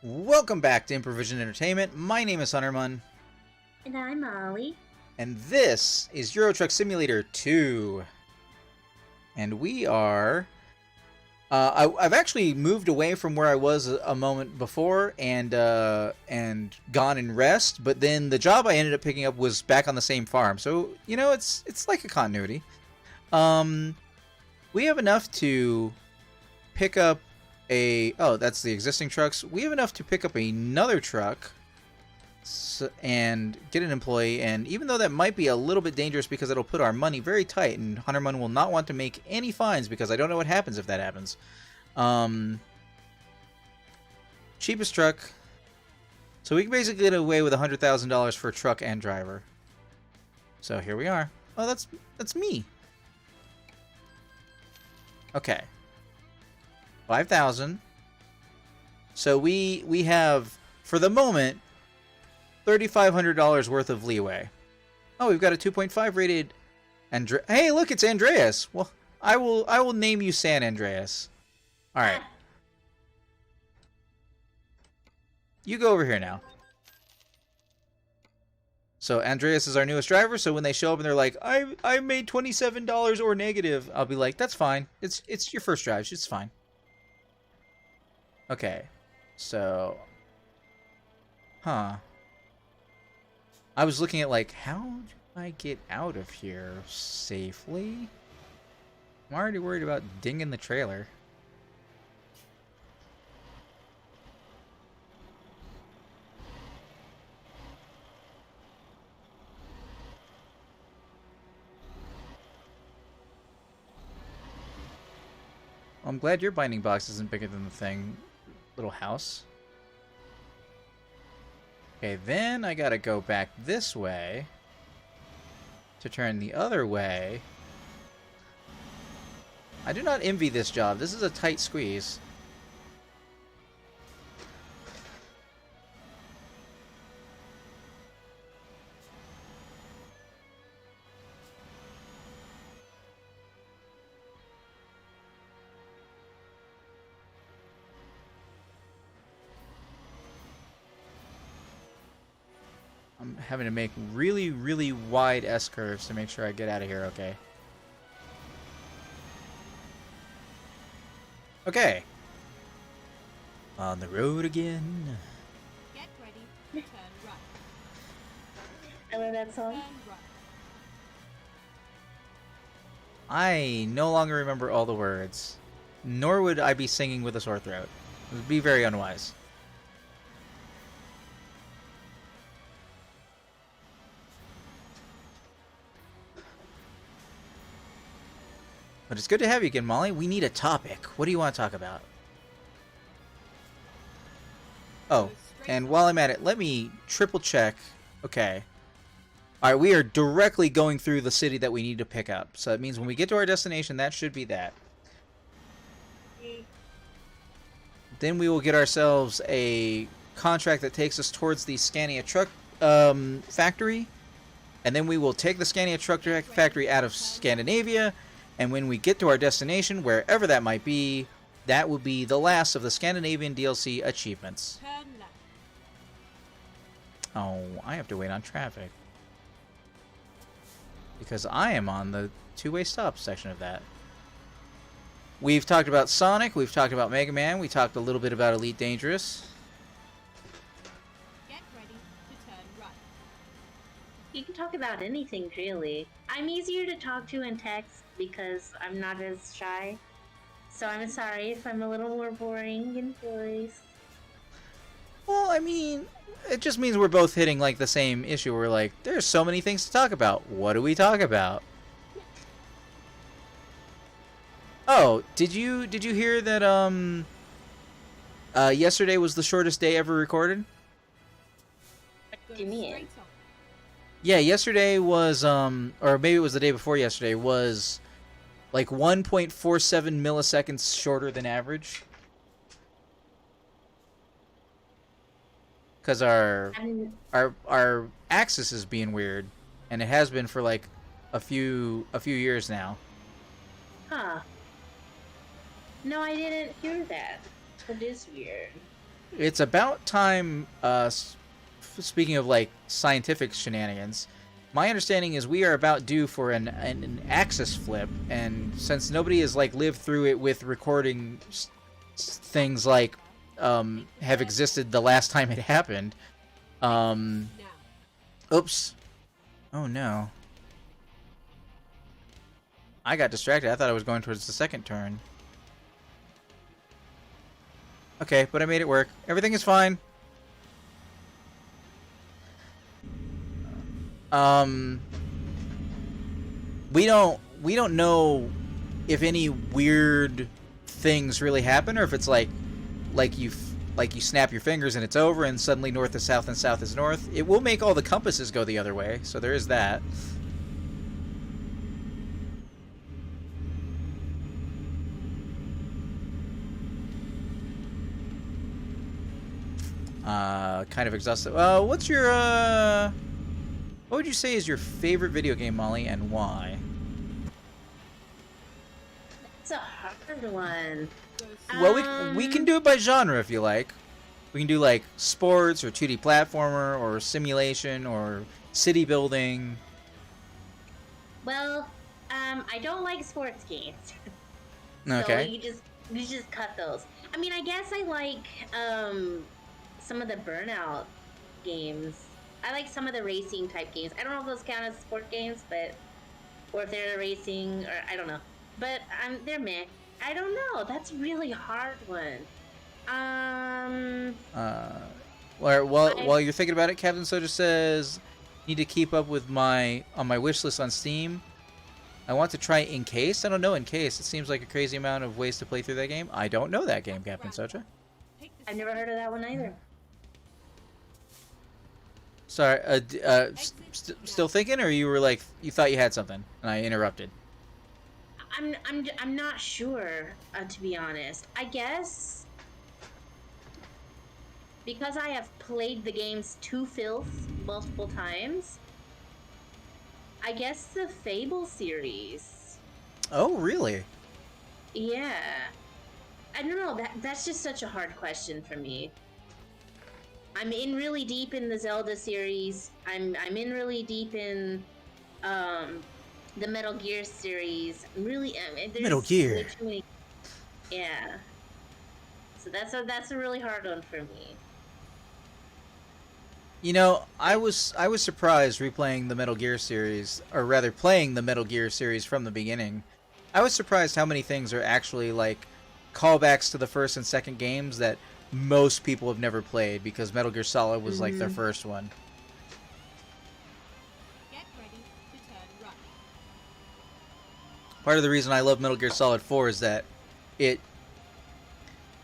Welcome back to Improvision Entertainment. My name is Hunterman, And I'm Molly. and this is Euro Truck Simulator 2. And we are... I've actually moved away from where I was a moment before and gone and rest, but then the job I ended up picking up was back on the same farm. So, you know, it's like a continuity. We have enough to pick up oh, that's the existing trucks. We have enough to pick up another truck and get an employee, and even though that might be a little bit dangerous because it'll put our money very tight, and Hunterman will not want to make any fines because I don't know what happens if that happens. Cheapest truck. So we can basically get away with $100,000 for truck and driver. So here we are. Oh, that's me. Okay. 5,000. So we have, for the moment, $3,500 worth of leeway. Oh, we've got a 2.5 rated Hey, look, it's Andreas. Well, I will name you San Andreas. All right. You go over here now. So Andreas is our newest driver, so when they show up and they're like, I made $27 or negative, I'll be like, that's fine. It's your first drive. It's fine. Okay. So, I was looking at, like, how do I get out of here safely? I'm already worried about dinging the trailer. I'm glad your binding box isn't bigger than the thing. Little house. Okay, then I gotta go back this way to turn the other way. I do not envy this job. This is a tight squeeze. I'm having to make really, really wide S-curves to make sure I get out of here okay. Okay. On the road again. Get ready, turn right. I love that song. Turn right. I no longer remember all the words. Nor would I be singing with a sore throat. It would be very unwise. But it's good to have you again, Molly. We need a topic. What do you want to talk about? Oh, and while I'm at it, let me triple check. Okay. Alright, we are directly going through the city that we need to pick up. So that means when we get to our destination, that should be that. Then we will get ourselves a contract that takes us towards the Scania truck factory. And then we will take the Scania truck factory out of Scandinavia. And when we get to our destination, wherever that might be, that will be the last of the Scandinavian DLC achievements. Turn left. Oh, I have to wait on traffic. Because I am on the two-way stop section of that. We've talked about Sonic, we've talked about Mega Man, we talked a little bit about Elite Dangerous. Get ready to turn right. You can talk about anything, really. I'm easier to talk to in text because I'm not as shy. So I'm sorry if I'm a little more boring in voice. Well, I mean, it just means we're both hitting, like, the same issue. We're like, there's so many things to talk about. What do we talk about? Oh, did you hear that, yesterday was the shortest day ever recorded? Go Do you mean? straight on. Yeah, yesterday was, or maybe it was the day before yesterday, was like 1.47 milliseconds shorter than average. Because our axis is being weird, and it has been for like a few years now. Huh. No, I didn't hear that. That is weird. it's about time. Speaking of like scientific shenanigans, my understanding is we are about due for an axis flip, and since nobody has like lived through it with recording things like have existed the last time it happened. Now. Oops. Oh no. I got distracted. I thought I was going towards the second turn. Okay, but I made it work. Everything is fine. We don't know if any weird things really happen, or if it's like you snap your fingers and it's over, and suddenly north is south and south is north. It will make all the compasses go the other way, so there is that. Kind of exhausted. What's your what would you say is your favorite video game, Molly, and why? It's a hard one. Well, we can do it by genre if you like. We can do like sports or 2D platformer or simulation or city building. Well, I don't like sports games. Okay. So you just cut those. I mean, I guess I like some of the Burnout games. I like some of the racing type games. I don't know if those count as sport games, but or if they're racing, or I don't know. But they're meh. I don't know. That's a really hard one. While you're thinking about it, Captain Soja says, need to keep up with on my wish list on Steam. I want to try Encased. I don't know Encased. It seems like a crazy amount of ways to play through that game. I don't know that game, Captain Soja. I've never heard of that one either. Sorry, still thinking, or you were like, you thought you had something, and I interrupted? I'm not sure, to be honest. I guess because I have played the games to filth multiple times, I guess the Fable series. Oh, really? Yeah. I don't know, that's just such a hard question for me. I'm in really deep in the Zelda series. I'm in really deep in the Metal Gear series. Really, there's Metal Gear. way too many- Yeah. So that's a really hard one for me. You know, I was surprised replaying the Metal Gear series, or rather playing the Metal Gear series from the beginning. I was surprised how many things are actually like callbacks to the first and second games that most people have never played, because Metal Gear Solid was like their first one. Get ready to turn right. Part of the reason I love Metal Gear Solid 4 is that it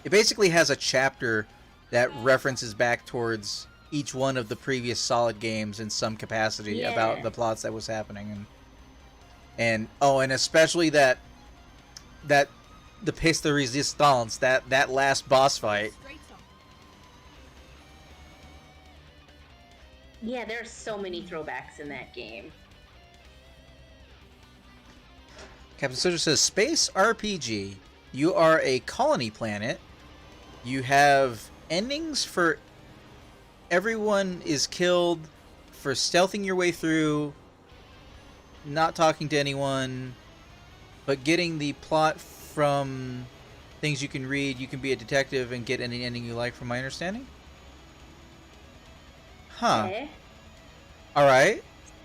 basically has a chapter that references back towards each one of the previous Solid games in some capacity about the plots that was happening, and especially that the Pièce de Résistance, that last boss fight. Straight on. Yeah, there's so many throwbacks in that game. Captain Soja says, Space RPG. You are a colony planet. You have endings for everyone is killed, for stealthing your way through, not talking to anyone, but getting the plot from things you can read. You can be a detective and get any ending you like, from my understanding. Huh. Okay. Alright.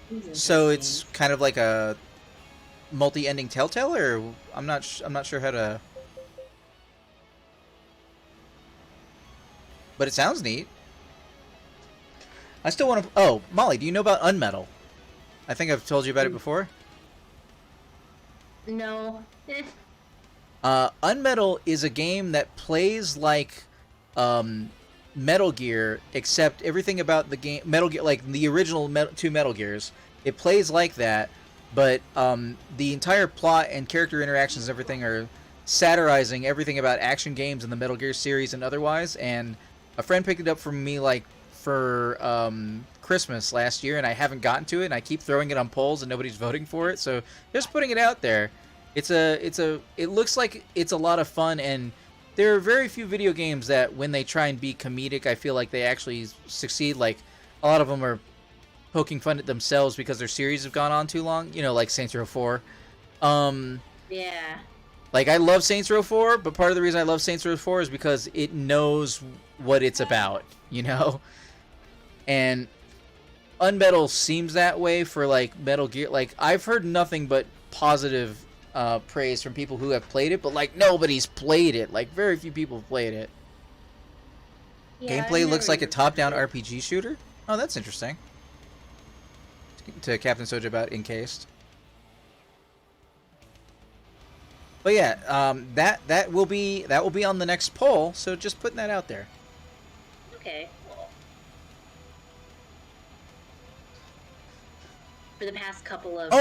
Seems So interesting. it's kind of like a multi-ending Telltale, or I'm not sure how to. But it sounds neat. I still want to. Oh, Molly, do you know about Unmetal? I think I've told you about it before. No. Unmetal is a game that plays like Metal Gear, except everything about the game, Metal Gear, like the original two Metal Gears, it plays like that, but the entire plot and character interactions and everything are satirizing everything about action games in the Metal Gear series and otherwise. And a friend picked it up from me like for Christmas last year, and I haven't gotten to it, and I keep throwing it on polls and nobody's voting for it, so just putting it out there. It looks like it's a lot of fun, and there are very few video games that when they try and be comedic, I feel like they actually succeed. Like, a lot of them are poking fun at themselves because their series have gone on too long. You know, like Saints Row 4. Yeah. Like, I love Saints Row 4, but part of the reason I love Saints Row 4 is because it knows what it's about, you know? And Unmetal seems that way for, like, Metal Gear. Like, I've heard nothing but positive praise from people who have played it, but, like, nobody's played it. Like, very few people have played it. Yeah, I've Gameplay never looks like a even top-down touched RPG shooter? Oh, that's interesting. To Captain Soja about Encased. But yeah, that will be on the next poll. So just putting that out there. it. Okay. Cool. For the past couple of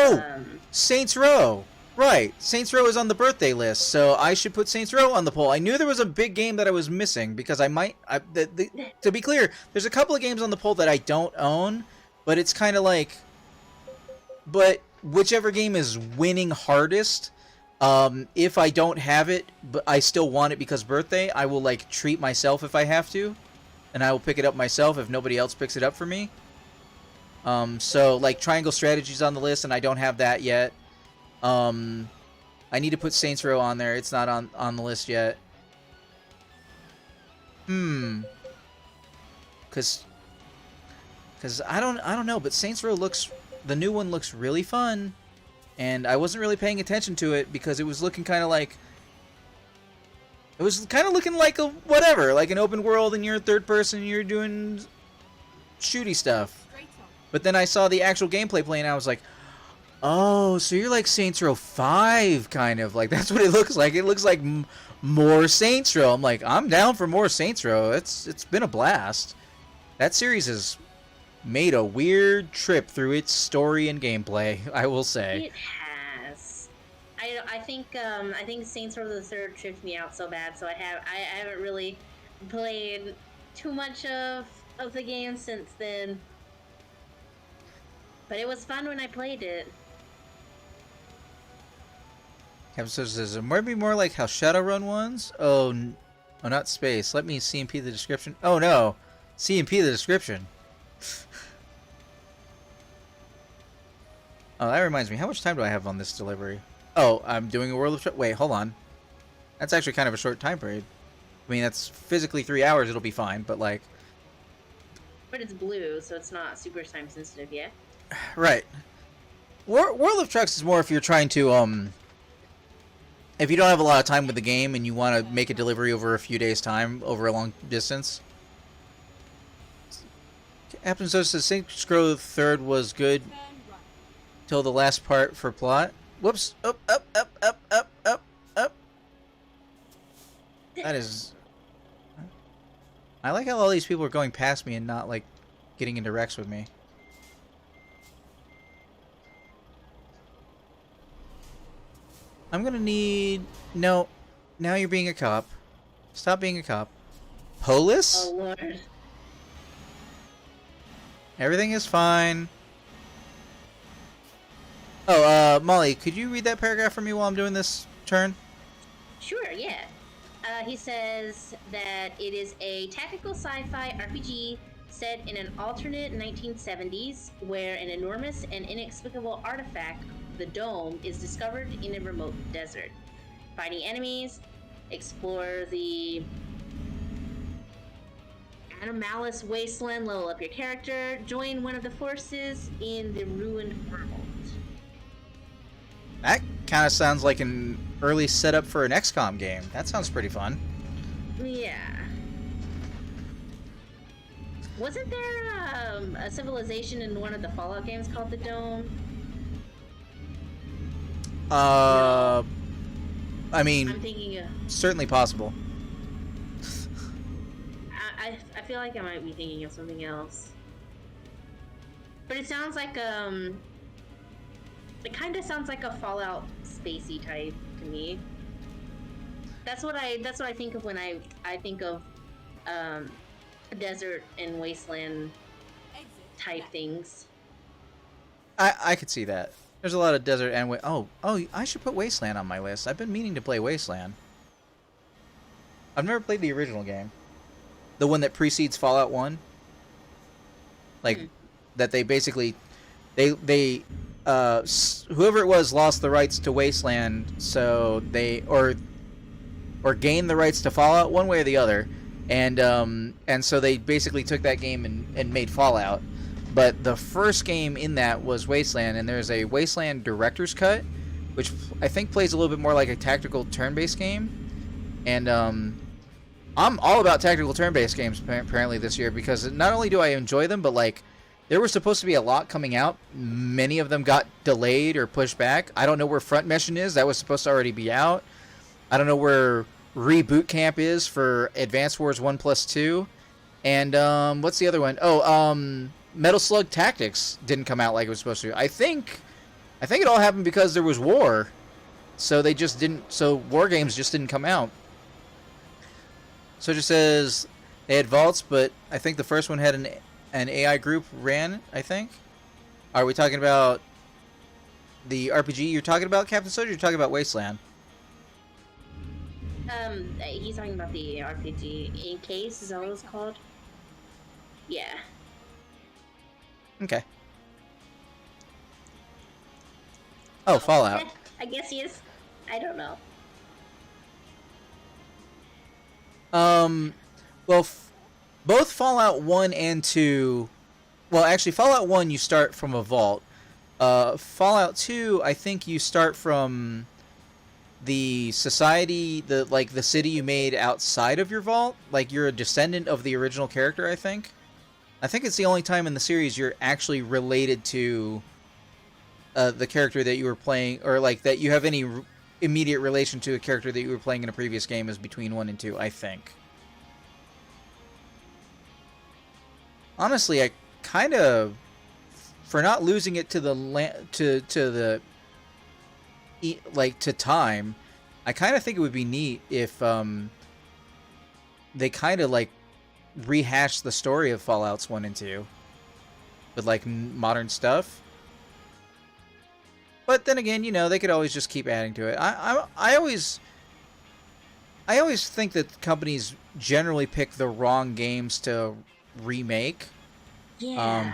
Saints Row. Right, Saints Row is on the birthday list, so I should put Saints Row on the poll. I knew there was a big game that I was missing because I might. To be clear, there's a couple of games on the poll that I don't own, but it's kind of like. But whichever game is winning hardest. If I don't have it, but I still want it because birthday, I will, like, treat myself if I have to. And I will pick it up myself if nobody else picks it up for me. So, like, Triangle Strategy's on the list, and I don't have that yet. I need to put Saints Row on there. It's not on the list yet. Because I don't know, but Saints Row the new one looks really fun. And I wasn't really paying attention to it because it was looking kind of like... It was kind of looking like a whatever, like an open world and you're third person and you're doing shooty stuff. Straight on. But then I saw the actual gameplay play and I was like, oh, so you're like Saints Row 5, kind of. Like, that's what it looks like. It looks like more Saints Row. I'm like, I'm down for more Saints Row. It's been a blast. That series has made a weird trip through its story and gameplay, I will say. It has. I think Saints Row the Third tripped me out so bad, so I haven't really played too much of the game since then. But it was fun when I played it. Captain says, it might be more like how Shadowrun was? Oh, not space. Let me CMP the description. Oh no, CMP the description. Oh, that reminds me. How much time do I have on this delivery? Oh, I'm doing a World of... Wait, hold on. That's actually kind of a short time period. I mean, that's physically 3 hours. It'll be fine, but like... But it's blue, so it's not super time sensitive yet. Right. World of Trucks is more if you're trying to, if you don't have a lot of time with the game and you want to make a delivery over a few days' time, over a long distance. Captain Sosa says Saints Row 3rd was good Turn right. till the last part for plot. Whoops. Up. That is... I like how all these people are going past me and not, like, getting into wrecks with me. I'm gonna need... No. Now you're being a cop. Stop being a cop. Polis? Oh lord. Everything is fine. Oh, Molly, could you read that paragraph for me while I'm doing this turn? Sure, yeah. He says that it is a tactical sci-fi RPG set in an alternate 1970s where an enormous and inexplicable artifact, the Dome, is discovered in a remote desert. Fighting enemies, explore the Anomalous Wasteland, level up your character, join one of the forces in the ruined world. That kind of sounds like an early setup for an XCOM game. That sounds pretty fun. Yeah. Wasn't there a civilization in one of the Fallout games called the Dome? I I'm mean, thinking of... certainly possible. I feel like I might be thinking of something else. But it sounds like, it kind of sounds like a Fallout spacey type to me. That's what I think of when I think of, desert and wasteland Exit. type left. things. I could see that. There's a lot of desert and oh, I should put Wasteland on my list. I've been meaning to play Wasteland. I've never played the original game. The one that precedes Fallout 1. Like, that they basically... whoever it was lost the rights to Wasteland, so they... Or gained the rights to Fallout, one way or the other. And so they basically took that game and made Fallout. But the first game in that was Wasteland, and there's a Wasteland Director's Cut, which I think plays a little bit more like a tactical turn-based game. And I'm all about tactical turn-based games apparently this year, because not only do I enjoy them, but like there were supposed to be a lot coming out. Many of them got delayed or pushed back. I don't know where Front Mission is. That was supposed to already be out. I don't know where Reboot Camp is for Advance Wars 1+2. And what's the other one? Oh, Metal Slug Tactics didn't come out like it was supposed to. I think it all happened because there was war. So they just didn't. So War Games just didn't come out. So it just says they had vaults, but I think the first one had an AI group ran, I think. Are we talking about the RPG you're talking about, Captain Soldier, or you're talking about Wasteland? He's talking about the RPG. In Case, is that what it's called? Yeah. Okay. Oh, Fallout. I guess he is. I don't know. Well, both Fallout 1 and 2... Well, actually, Fallout 1, you start from a vault. Fallout 2, I think you start from the society, the city you made outside of your vault. Like, you're a descendant of the original character, I think. I think it's the only time in the series you're actually related to the character that you were playing, or like that you have any immediate relation to a character that you were playing in a previous game is between 1 and 2, I think. Honestly, I kind of, for not losing it to the to time, I kind of think it would be neat if they kind of like rehash the story of Fallouts 1 and 2 with like modern stuff. But then again, you know, they could always just keep adding to it. I always think that companies generally pick the wrong games to remake. Yeah.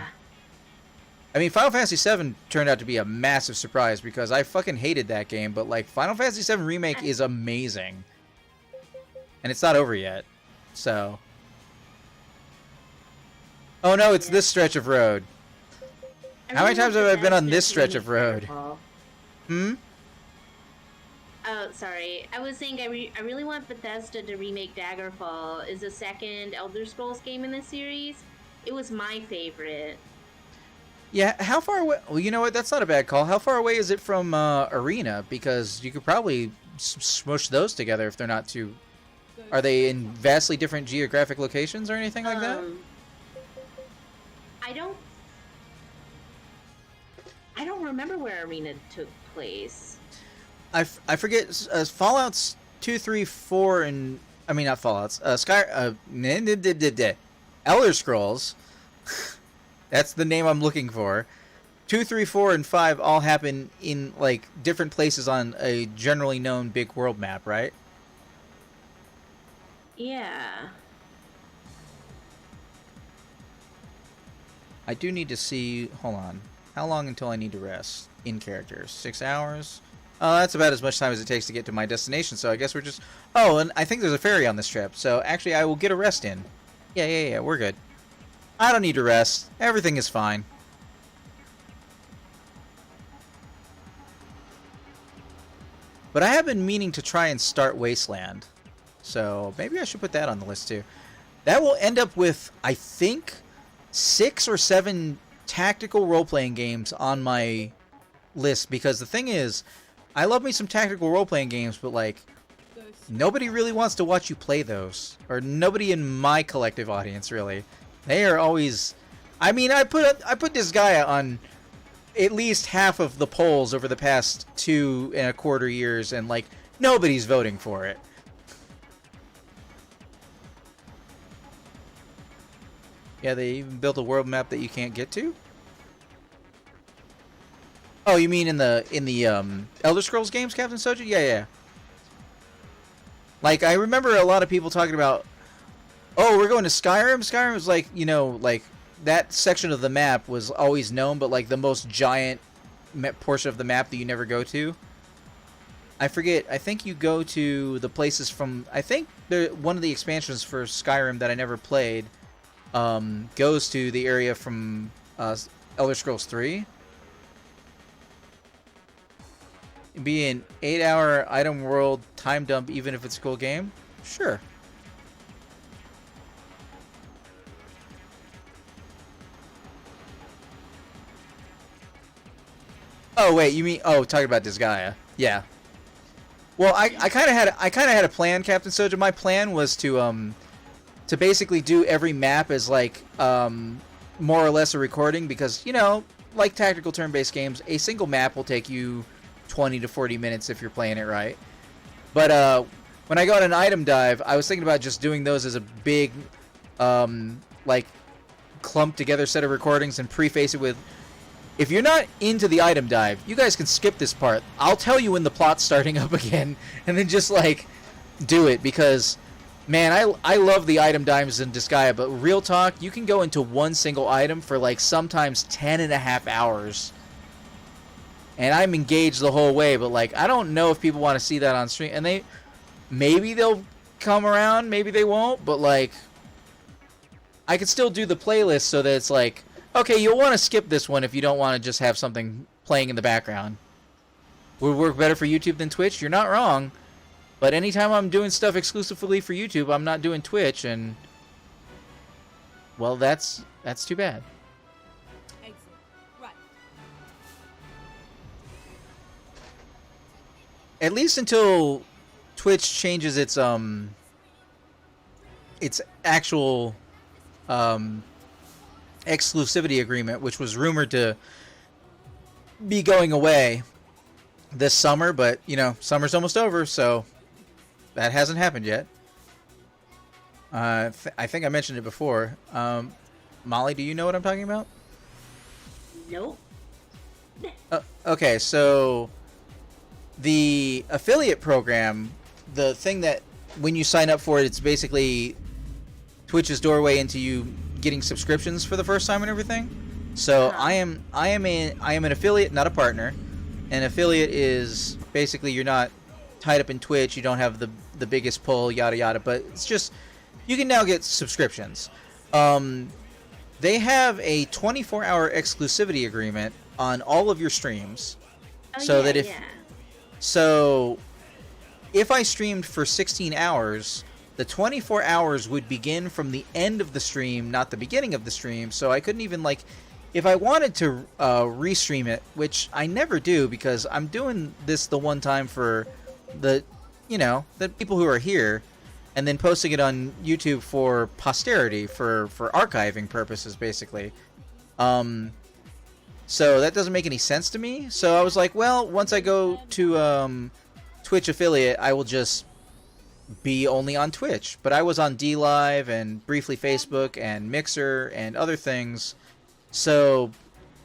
I mean, Final Fantasy VII turned out to be a massive surprise because I fucking hated that game, but like Final Fantasy VII Remake is amazing. And it's not over yet. So. Oh no, it's this stretch of road. How many times have I been on this stretch of road? Hmm? Oh, sorry. I was saying I really want Bethesda to remake Daggerfall. Is the second Elder Scrolls game in this series. It was my favorite. Yeah, how far away? Well, you know what? That's not a bad call. How far away is it from Arena? Because you could probably smush those together if they're not too... Are they in vastly different geographic locations or anything like that? I don't remember where Arena took place. I forget. Fallouts 2, 3, 4, and... I mean, not Fallouts. Elder Scrolls... That's the name I'm looking for. 2, 3, 4, and 5 all happen in, like, different places on a generally known big world map, right? Yeah. I do need to see... Hold on. How long until I need to rest? In character. 6 hours? Oh, that's about as much time as it takes to get to my destination, so I guess we're just... Oh, and I think there's a ferry on this trip, so actually I will get a rest in. Yeah, we're good. I don't need to rest. Everything is fine. But I have been meaning to try and start Wasteland. So maybe I should put that on the list too. That will end up with, I think, 6 or 7 tactical role-playing games on my list. Because the thing is, I love me some tactical role-playing games, but like, nobody really wants to watch you play those. Or nobody in my collective audience, really. They are always... I mean, I put this guy on at least half of the polls over the past 2.25 years, and, like, nobody's voting for it. Yeah, they even built a world map that you can't get to? Oh, you mean in the Elder Scrolls games, Captain Soji? Yeah. Like, I remember a lot of people talking about, oh, we're going to Skyrim. Skyrim was like, you know, like that section of the map was always known, but like the most giant portion of the map that you never go to. I forget. I think you go to the places from. I think one of the expansions for Skyrim that I never played goes to the area from Elder Scrolls 3. It'd be an 8-hour item world time dump, even if it's a cool game. Sure. Oh wait, you mean talking about Disgaea? Yeah. Well, I kind of had a plan, Captain Soja. My plan was to basically do every map as like more or less a recording, because you know, like tactical turn-based games, a single map will take you 20 to 40 minutes if you're playing it right. But when I got an item dive, I was thinking about just doing those as a big like clumped together set of recordings and preface it with, if you're not into the item dive, you guys can skip this part. I'll tell you when the plot's starting up again, and then just like do it, because man, I love the item dives in Disgaea, but real talk, you can go into one single item for like sometimes 10.5 hours. And I'm engaged the whole way, but like I don't know if people want to see that on stream, and maybe they'll come around, maybe they won't, but like I could still do the playlist so that it's like, okay, you'll want to skip this one if you don't want to just have something playing in the background. Would work better for YouTube than Twitch? You're not wrong. But anytime I'm doing stuff exclusively for YouTube, I'm not doing Twitch, and well, that's too bad. Exit. Right. At least until Twitch changes its actual exclusivity agreement, which was rumored to be going away this summer, but you know, summer's almost over, so that hasn't happened yet. I think I mentioned it before. Molly, do you know what I'm talking about? Nope. Okay, so the affiliate program, the thing that when you sign up for it, it's basically Twitch's doorway into you getting subscriptions for the first time and everything. So I am an affiliate, not a partner. An affiliate is basically you're not tied up in Twitch, you don't have the biggest pull, yada yada, but it's just you can now get subscriptions. They have a 24-hour exclusivity agreement on all of your streams. Oh, so yeah, that yeah. So if I streamed for 16 hours, the 24 hours would begin from the end of the stream, not the beginning of the stream. So I couldn't even, like, if I wanted to restream it, which I never do because I'm doing this the one time for the people who are here, and then posting it on YouTube for posterity, for archiving purposes, basically. So that doesn't make any sense to me. So I was like, well, once I go to Twitch affiliate, I will just be only on Twitch. But I was on DLive and briefly Facebook and Mixer and other things. So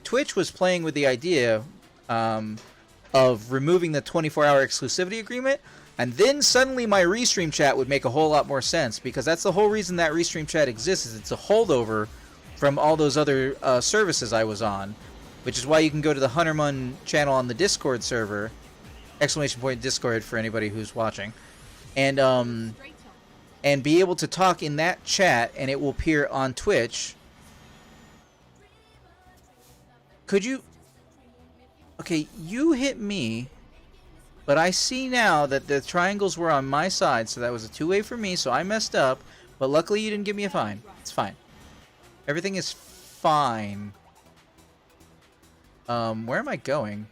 Twitch was playing with the idea of removing the 24-hour exclusivity agreement, and then suddenly my Restream chat would make a whole lot more sense, because that's the whole reason that Restream chat exists, is it's a holdover from all those other services I was on, which is why you can go to the Huntermun channel on the Discord server, !Discord for anybody who's watching, and be able to talk in that chat, and it will appear on Twitch. Could you... Okay, you hit me, but I see now that the triangles were on my side, so that was a two-way for me, so I messed up, but luckily you didn't give me a fine. It's fine. Everything is fine. Where am I going?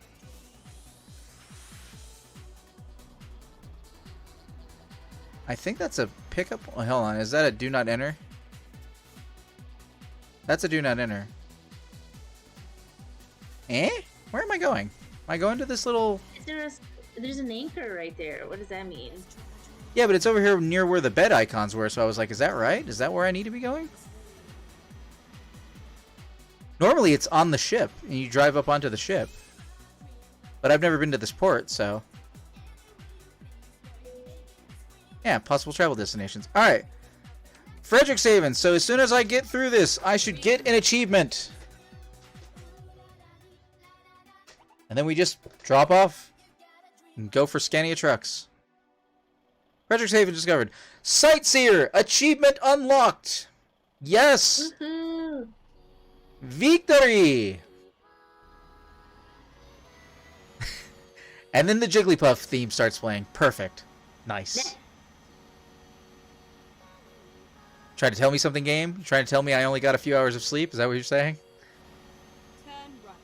I think that's a pickup... Oh, hold on, is that a do not enter? That's a do not enter. Eh? Where am I going? Am I going to this little... There's an anchor right there. What does that mean? Yeah, but it's over here near where the bed icons were, so I was like, is that right? Is that where I need to be going? Normally it's on the ship, and you drive up onto the ship. But I've never been to this port, so... Yeah, possible travel destinations. All right. Frederickshaven. So as soon as I get through this, I should get an achievement. And then we just drop off and go for Scania trucks. Frederickshaven discovered. Sightseer. Achievement unlocked. Yes. Woohoo! Victory. And then the Jigglypuff theme starts playing. Perfect. Nice. Trying to tell me something, game? You trying to tell me I only got a few hours of sleep? Is that what you're saying? Turn right.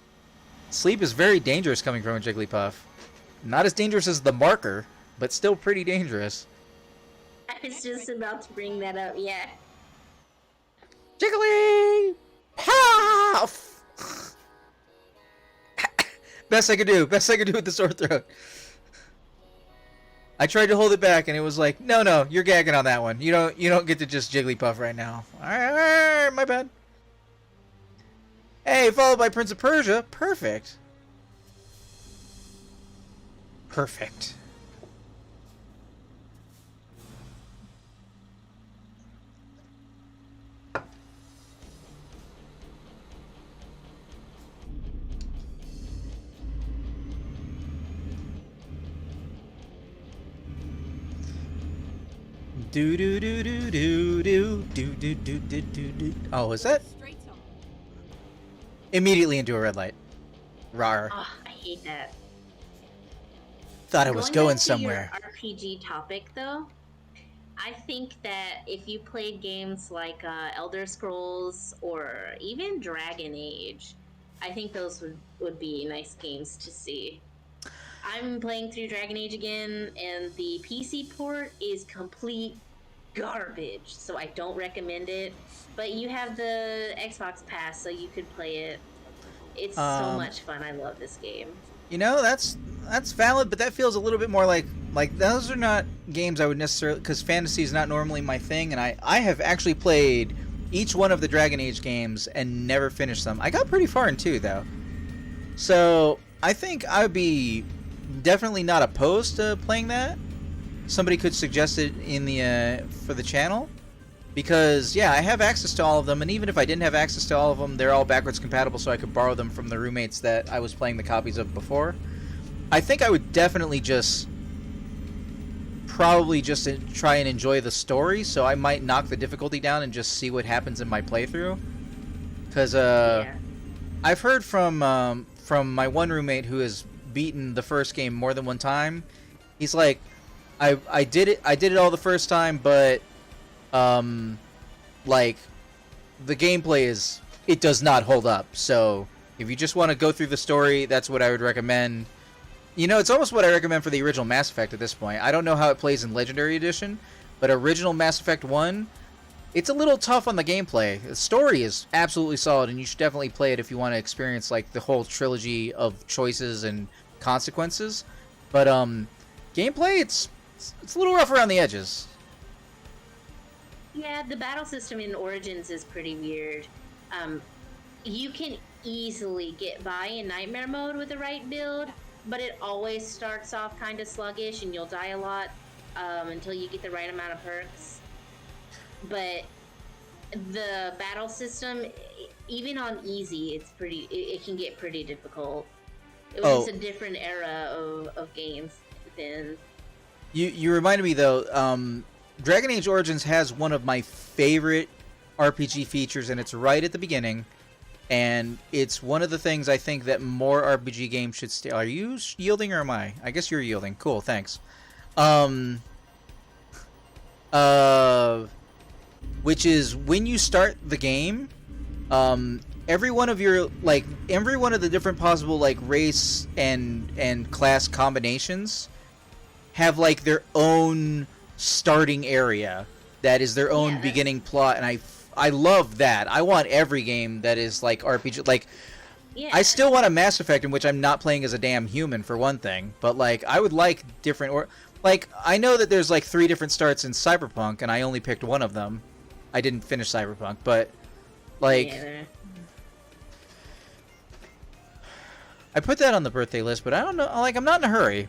Sleep is very dangerous coming from a Jigglypuff. Not as dangerous as the marker, but still pretty dangerous. I was just about to bring that up, yeah. Jiggly! Puff! Best I could do. Best I could do with the sore throat. I tried to hold it back, and it was like, no, you're gagging on that one. You don't get to just Jigglypuff right now. Alright, my bad. Hey, followed by Prince of Persia. Perfect. Perfect. Do do do do do do do do do do do do. Oh, is that Straight on. immediately into a red light? Rar. Oh, I hate that. Thought I was Going going back to somewhere. your RPG topic, though, I think that if you played games like Elder Scrolls or even Dragon Age, I think those would be nice games to see. I'm playing through Dragon Age again, and the PC port is complete garbage, so I don't recommend it. But you have the Xbox Pass, so you could play it. It's so much fun. I love this game. You know, that's valid, but that feels a little bit more like those are not games I would necessarily, because fantasy is not normally my thing, and I have actually played each one of the Dragon Age games and never finished them. I got pretty far in 2 though, so I think I would be definitely not opposed to playing that. Somebody could suggest it in the for the channel, because yeah, I have access to all of them, and even if I didn't have access to all of them, they're all backwards compatible, so I could borrow them from the roommates that I was playing the copies of before. I think I would definitely probably just try and enjoy the story, so I might knock the difficulty down and just see what happens in my playthrough. Because Yeah. I've heard from my one roommate who has beaten the first game more than one time. He's like, I did it all the first time, but like the gameplay it does not hold up. So if you just want to go through the story, that's what I would recommend. You know, it's almost what I recommend for the original Mass Effect at this point. I don't know how it plays in Legendary Edition, but original Mass Effect 1, it's a little tough on the gameplay. The story is absolutely solid, and you should definitely play it if you want to experience like the whole trilogy of choices and consequences. But gameplay, it's a little rough around the edges. Yeah, the battle system in Origins is pretty weird. You can easily get by in Nightmare mode with the right build, but it always starts off kind of sluggish, and you'll die a lot until you get the right amount of perks. But the battle system, even on easy, it can get pretty difficult. It was just a different era of games then. You reminded me though, Dragon Age Origins has one of my favorite RPG features, and it's right at the beginning. And it's one of the things I think that more RPG games should stay. Are you yielding or am I? I guess you're yielding. Cool, thanks. Which is when you start the game, every one of the different possible like race and class combinations have like their own starting area that is their own beginning plot, and I love that. I want every game that is like RPG. Like, Yeah. I still want a Mass Effect in which I'm not playing as a damn human, for one thing. But like, I would like different I know that there's like 3 different starts in Cyberpunk, and I only picked one of them. I didn't finish Cyberpunk, but like, Yeah. I put that on the birthday list. But I don't know. Like, I'm not in a hurry.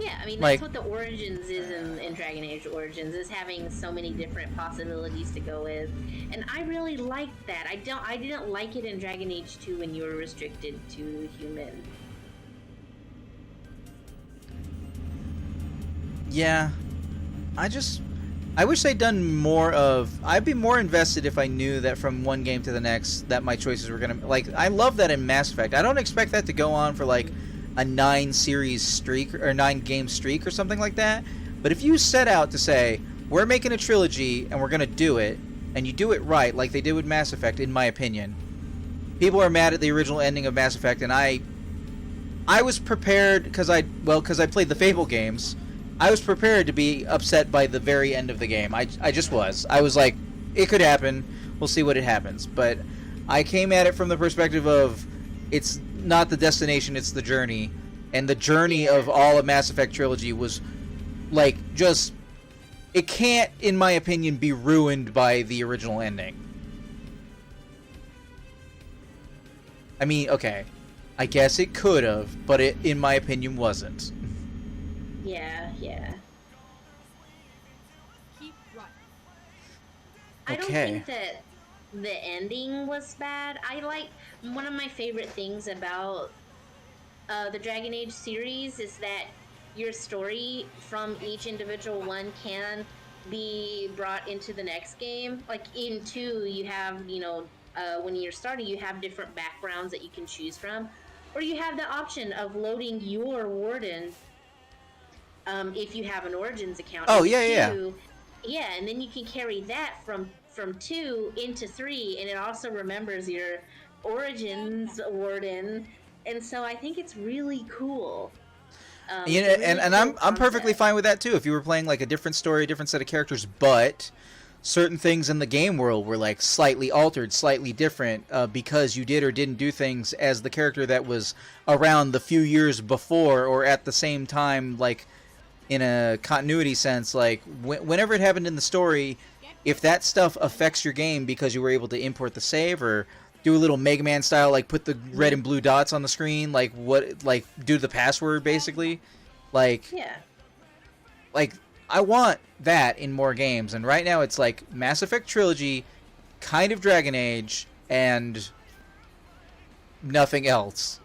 Yeah, I mean, Like- that's what the Origins is in Dragon Age Origins, is having so many different possibilities to go with. And I really liked that. I didn't like it in Dragon Age 2 when you were restricted to human. Yeah, I wish they'd done more of. I'd be more invested if I knew that from one game to the next that my choices were gonna like. I love that in Mass Effect. I don't expect that to go on for like a 9-series streak or 9-game streak or something like that. But if you set out to say we're making a trilogy and we're gonna do it, and you do it right, like they did with Mass Effect, in my opinion, people are mad at the original ending of Mass Effect, and I was prepared because I played the Fable games. I was prepared to be upset by the very end of the game. I just was. I was like, it could happen. We'll see what it happens. But I came at it from the perspective of it's not the destination, it's the journey. And the journey of all of Mass Effect trilogy was like just... It can't, in my opinion, be ruined by the original ending. I mean, okay. I guess it could have, but it, in my opinion, wasn't. Yeah. Keep running. I don't Okay. think that the ending was bad. I like one of my favorite things about the Dragon Age series is that your story from each individual one can be brought into the next game. Like in 2, you have, when you're starting, you have different backgrounds that you can choose from. Or you have the option of loading your warden if you have an Origins account. Oh, in yeah. 2. Yeah, and then you can carry that from 2 into 3, and it also remembers your Origins warden. And so I think it's really cool. You know, it's a really and cool I'm perfectly concept. fine with that too. If you were playing like a different story, a different set of characters, but certain things in the game world were like slightly altered, slightly different, because you did or didn't do things as the character that was around the few years before or at the same time, like in a continuity sense. Like whenever it happened in the story, if that stuff affects your game because you were able to import the save or do a little Mega Man style, like put the red and blue dots on the screen, like do the password basically, like Yeah. I want that in more games. And right now it's like Mass Effect trilogy, kind of Dragon Age, and nothing else.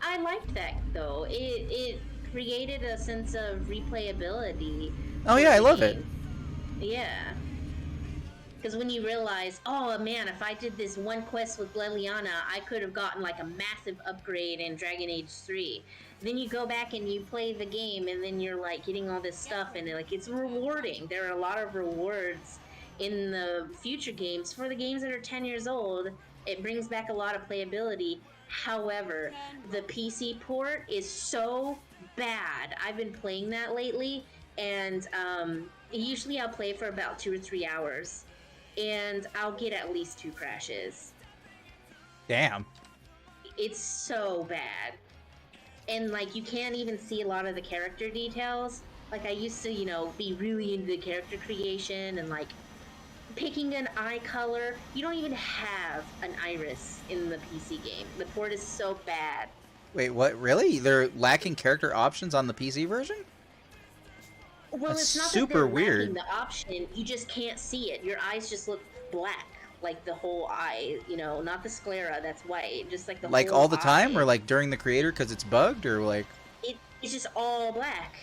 I liked that though. It created a sense of replayability. Oh for yeah, I the love it. game. Yeah. Because when you realize, oh man, if I did this one quest with Leliana, I could have gotten like a massive upgrade in Dragon Age 3. Then you go back and you play the game, and then you're like getting all this stuff, and like it's rewarding. There are a lot of rewards in the future games for the games that are 10 years old. It brings back a lot of playability. However, the PC port is so bad. I've been playing that lately, and usually I'll play for about 2 or 3 hours, and I'll get at least 2 crashes. Damn. It's so bad. And like you can't even see a lot of the character details. Like I used to, be really into the character creation and like picking an eye color. You don't even have an iris in the PC game. The port is so bad. Wait, what? Really? They're lacking character options on the PC version? Well, That's it's not super that they're weird. lacking the option. You just can't see it. Your eyes just look black, like the whole eye. Not the sclera that's white. Just like the Like whole all the time, eye. or like during the creator because it's bugged, or like? It's just all black.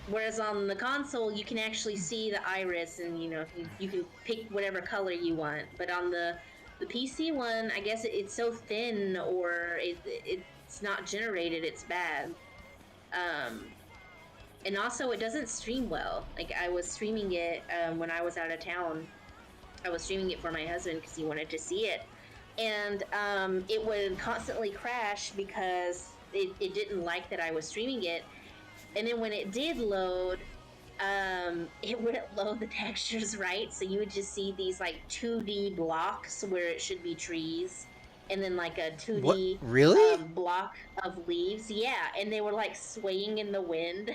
Whereas on the console, you can actually see the iris, and you can pick whatever color you want. But on the PC one, I guess it's so thin, or it's not generated. It's bad. And also, it doesn't stream well. Like I was streaming it when I was out of town. I was streaming it for my husband because he wanted to see it, and it would constantly crash because it didn't like that I was streaming it. And then when it did load, it wouldn't load the textures right, so you would just see these like 2D blocks where it should be trees, and then like a 2D What? Really? block of leaves. Yeah, and they were like swaying in the wind.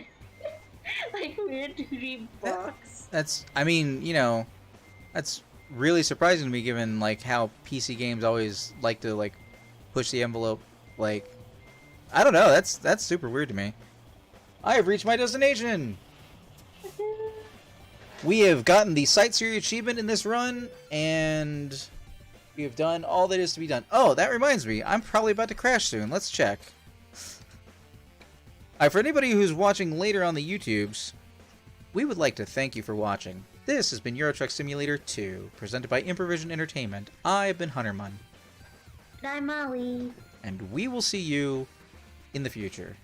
Like weird 2D blocks. That's. I mean, that's really surprising to me, given like how PC games always like to like push the envelope. Like, I don't know. That's super weird to me. I have reached my destination! We have gotten the Sightseer achievement in this run, and we have done all that is to be done. Oh, that reminds me. I'm probably about to crash soon. Let's check. For anybody who's watching later on the YouTubes, we would like to thank you for watching. This has been Euro Truck Simulator 2, presented by Improvision Entertainment. I have been Hunterman. And I'm Molly. And we will see you in the future.